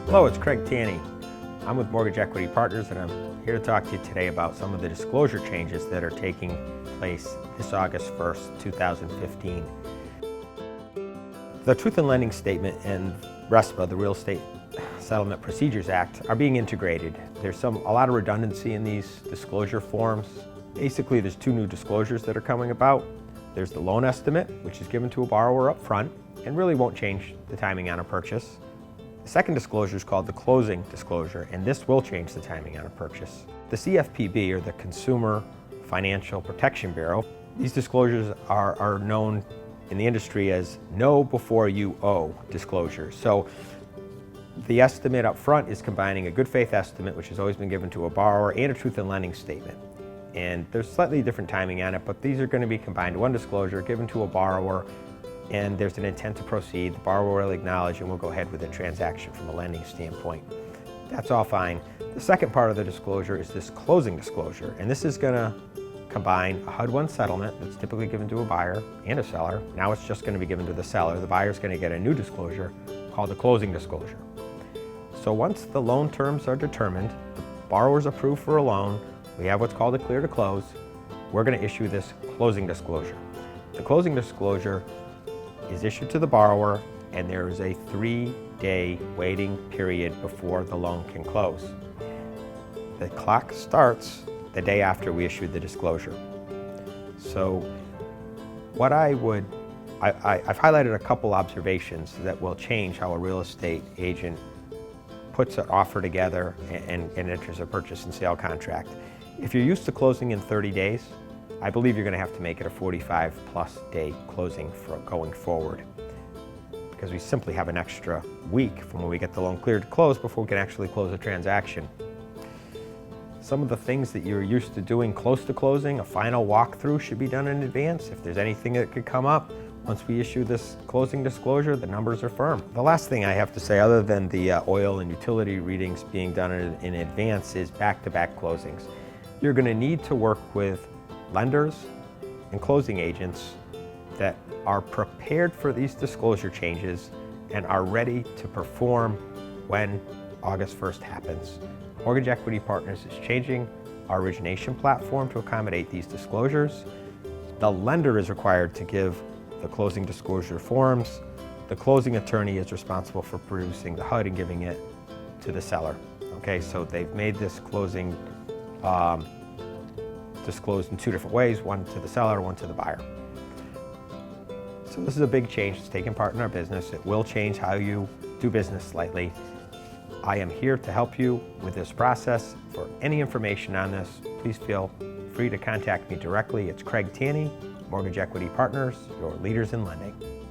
Hello, it's Craig Tanny. I'm with Mortgage Equity Partners, and I'm here to talk to you today about some of the disclosure changes that are taking place this August 1st, 2015. The Truth in Lending Statement and RESPA, the Real Estate Settlement Procedures Act, are being integrated. There's a lot of redundancy in these disclosure forms. Basically, there's two new disclosures that are coming about. There's the loan estimate, which is given to a borrower up front and really won't change the timing on a purchase. The second disclosure is called the closing disclosure, and this will change the timing on a purchase. The CFPB, or the Consumer Financial Protection Bureau, these disclosures are known in the industry as know before you owe disclosures. So the estimate up front is combining a good faith estimate, which has always been given to a borrower, and a truth in lending statement. And there's slightly different timing on it, but these are going to be combined. One disclosure given to a borrower, and there's an intent to proceed. The borrower will acknowledge and we'll go ahead with the transaction from a lending standpoint. That's all fine. The second part of the disclosure is this closing disclosure, and this is going to combine a HUD-1 settlement that's typically given to a buyer and a seller. Now it's just going to be given to the seller. The buyer's going to get a new disclosure called the closing disclosure. So once the loan terms are determined, the borrower's approved for a loan, we have what's called a clear to close, we're going to issue this closing disclosure. The closing disclosure is issued to the borrower, and there is a 3-day waiting period before the loan can close. The clock starts the day after we issue the disclosure. So what I've highlighted a couple observations that will change how a real estate agent puts an offer together and enters a purchase and sale contract. If you're used to closing in 30 days, I believe you're going to have to make it a 45+ day closing for going forward, because we simply have an extra week from when we get the loan cleared to close before we can actually close a transaction. Some of the things that you're used to doing close to closing, a final walkthrough should be done in advance. If there's anything that could come up, once we issue this closing disclosure, the numbers are firm. The last thing I have to say, other than the oil and utility readings being done in advance, is back-to-back closings. You're going to need to work with lenders and closing agents that are prepared for these disclosure changes and are ready to perform when August 1st happens. Mortgage Equity Partners is changing our origination platform to accommodate these disclosures. The lender is required to give the closing disclosure forms. The closing attorney is responsible for producing the HUD and giving it to the seller. Okay, so they've made this closing disclosed in two different ways, one to the seller, one to the buyer. So this is a big change that's taking part in our business. It will change how you do business slightly. I am here to help you with this process. For any information on this, please feel free to contact me directly. It's Craig Tanny, Mortgage Equity Partners, your leaders in lending.